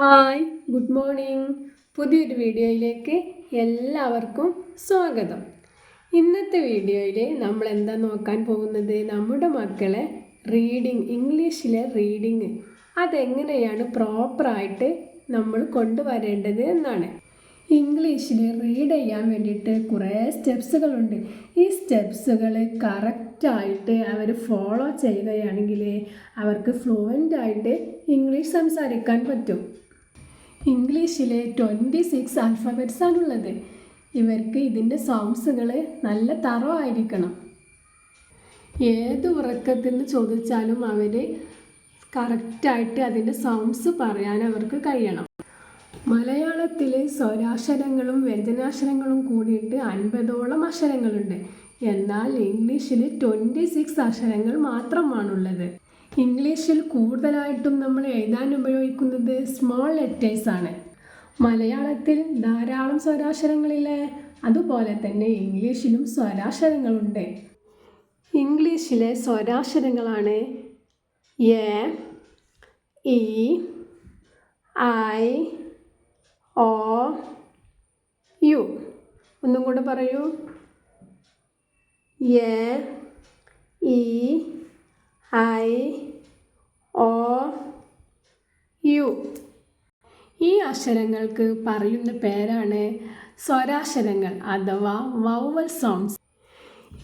Hi, good morning. പുതിയൊരു വീഡിയോയിലേക്ക് എല്ലാവർക്കും സ്വാഗതം. ഇന്നത്തെ വീഡിയോയിൽ നമ്മൾ എന്താ നോക്കാൻ പോകുന്നത്, നമ്മുടെ മക്കളെ ഇംഗ്ലീഷിലെ റീഡിങ് അതെങ്ങനെയാണ് പ്രോപ്പറായിട്ട് നമ്മൾ കൊണ്ടുവരേണ്ടത് എന്നാണ്. ഇംഗ്ലീഷിൽ റീഡ് ചെയ്യാൻ വേണ്ടിയിട്ട് കുറേ സ്റ്റെപ്സുകളുണ്ട്. ഈ സ്റ്റെപ്സുകൾ കറക്റ്റായിട്ട് അവർ ഫോളോ ചെയ്യുകയാണെങ്കിൽ അവർക്ക് ഫ്ലുവൻ്റായിട്ട് ഇംഗ്ലീഷ് സംസാരിക്കാൻ പറ്റും. ഇംഗ്ലീഷിൽ 26 ആൽഫബറ്റ്സ് ആണുള്ളത്. ഇവർക്ക് ഇതിൻ്റെ സൗണ്ട്സുകൾ നല്ല ആയിരിക്കണം. ഏത് ഉറക്കത്തിൽ നിന്ന് ചോദിച്ചാലും അവർ കറക്റ്റായിട്ട് അതിൻ്റെ സൗണ്ട്സ് പറയാൻ അവർക്ക് കഴിയണം. മലയാളത്തിൽ സ്വരാക്ഷരങ്ങളും വ്യഞ്ജനാക്ഷരങ്ങളും കൂടിയിട്ട് 50ഓളം അക്ഷരങ്ങളുണ്ട്. എന്നാൽ ഇംഗ്ലീഷിൽ 26 അക്ഷരങ്ങൾ മാത്രമാണുള്ളത്. ഇംഗ്ലീഷിൽ കൂടുതലായിട്ടും നമ്മൾ എഴുതാൻ ഉപയോഗിക്കുന്നത് സ്മോൾ ലെറ്റേഴ്സാണ്. മലയാളത്തിൽ ധാരാളം സ്വരാക്ഷരങ്ങളില്ലേ, അതുപോലെ തന്നെ ഇംഗ്ലീഷിലും സ്വരാക്ഷരങ്ങളുണ്ട്. ഇംഗ്ലീഷിലെ സ്വരാക്ഷരങ്ങളാണ് A, E, I, O, U. ഒന്നും കൂടെ പറയൂ. A, E, I, O, U. ഈ അക്ഷരങ്ങൾക്ക് പറയുന്ന പേരാണ് സ്വരാക്ഷരങ്ങൾ അഥവാ വൗവൽ സൗണ്ട്സ്.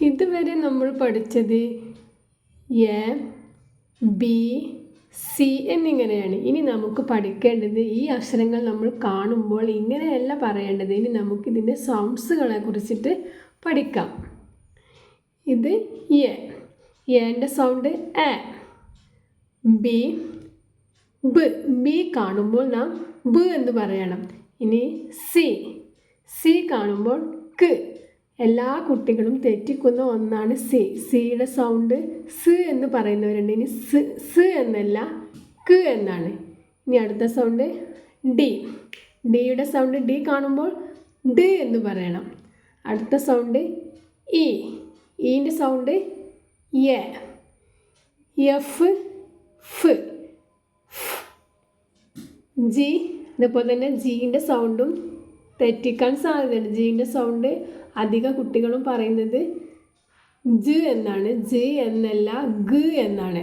ഇതുവരെ നമ്മൾ പഠിച്ചത് എ, ബി, സി എന്നിങ്ങനെയാണ്. ഇനി നമുക്ക് പഠിക്കേണ്ടത് ഈ അക്ഷരങ്ങൾ നമ്മൾ കാണുമ്പോൾ ഇങ്ങനെയല്ല പറയേണ്ടത്. ഇനി നമുക്കിതിൻ്റെ സൗണ്ട്സുകളെ കുറിച്ചിട്ട് പഠിക്കാം. ഇത് എ, എൻ്റെ sound A. B, b, B കാണുമ്പോൾ നാം ബ് എന്ന് പറയണം. ഇനി സി, സി കാണുമ്പോൾ ക്ക്. എല്ലാ കുട്ടികളും തെറ്റിക്കുന്ന ഒന്നാണ് സി. സിയുടെ സൗണ്ട് സ് എന്ന് പറയുന്നവരുണ്ട്. ഇനി സ് എന്നല്ല, ക്ക് എന്നാണ്. ഇനി അടുത്ത സൗണ്ട് ഡി. ഡിയുടെ സൗണ്ട് ഡി കാണുമ്പോൾ ഡ് എന്ന് പറയണം. അടുത്ത സൗണ്ട് ഇ. ഈൻ്റെ സൗണ്ട് എ. എഫ്, ഫ്. ജി, അതുപോലെ തന്നെ ജീൻ്റെ സൗണ്ടും തെറ്റിക്കാൻ സാധ്യതയുണ്ട്. ജീൻ്റെ സൗണ്ട് അധിക കുട്ടികളും പറയുന്നത് ജ് എന്നാണ്. ജ് എന്നല്ല, ഗ എന്നാണ്.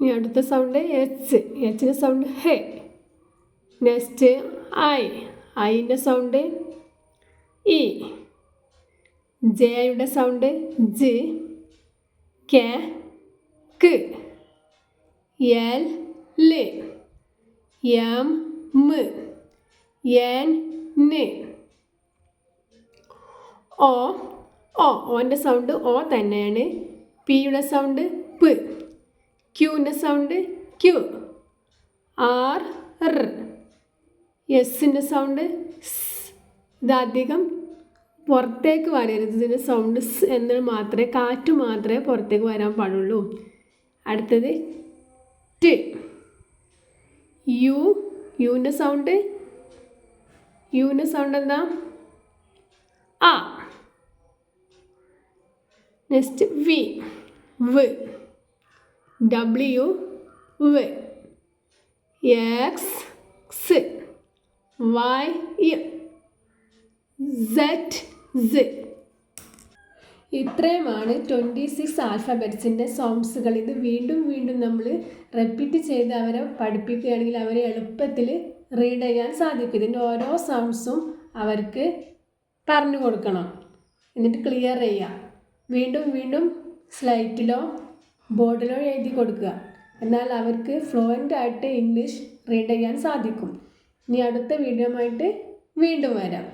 ഇനി അടുത്ത സൗണ്ട് എച്ച്. എച്ചിൻ്റെ സൗണ്ട് ഹെ. Next I. ഐൻ്റെ സൗണ്ട് ഇ. ജെയുടെ സൗണ്ട് ജ്. കെ, ക്ക്. എൽ, ല്. എം, മ്. എൻ, ന്. ഓ, ഓൻ്റെ സൗണ്ട് ഓ തന്നെയാണ്. പിയുടെ സൗണ്ട് പ്. ക്യൂൻ്റെ സൗണ്ട് ക്യു. ആർ, ർ. എസിൻ്റെ സൗണ്ട് സ്. ഇതധികം പുറത്തേക്ക് വരരുത്. ഇതിൻ്റെ സൗണ്ട് സ് എന്ന് മാത്രമേ, കാറ്റ് മാത്രമേ പുറത്തേക്ക് വരാൻ പാടുള്ളൂ. അടുത്തത് ട്. യു. യുവിൻ്റെ സൗണ്ട് എന്താ? ആ. Next we. വ്. ഡബ്ല്യു, വ്. എക്സ്, സ്. വൈ, സെഡ്, സ്. ഇത്രയുമാണ് 26 ആൽഫബറ്റ്സിൻ്റെ സൗണ്ട്സുകൾ. ഇത് വീണ്ടും വീണ്ടും നമ്മൾ റിപ്പീറ്റ് ചെയ്ത് അവരെ പഠിപ്പിക്കുകയാണെങ്കിൽ അവരെ എളുപ്പത്തിൽ റീഡ് ചെയ്യാൻ സാധിക്കും. ഇതിൻ്റെ ഓരോ സൗണ്ട്സും അവർക്ക് പറഞ്ഞു കൊടുക്കണം, എന്നിട്ട് ക്ലിയർ ചെയ്യുക. വീണ്ടും വീണ്ടും സ്ലൈറ്റിലോ ബോർഡിലോ എഴുതി കൊടുക്കുക. എന്നാൽ അവർക്ക് ഫ്ലുവൻ്റായിട്ട് ഇംഗ്ലീഷ് റീഡ് ചെയ്യാൻ സാധിക്കും. ഇനി അടുത്ത വീഡിയോ ആയിട്ട് വീണ്ടും വരാം.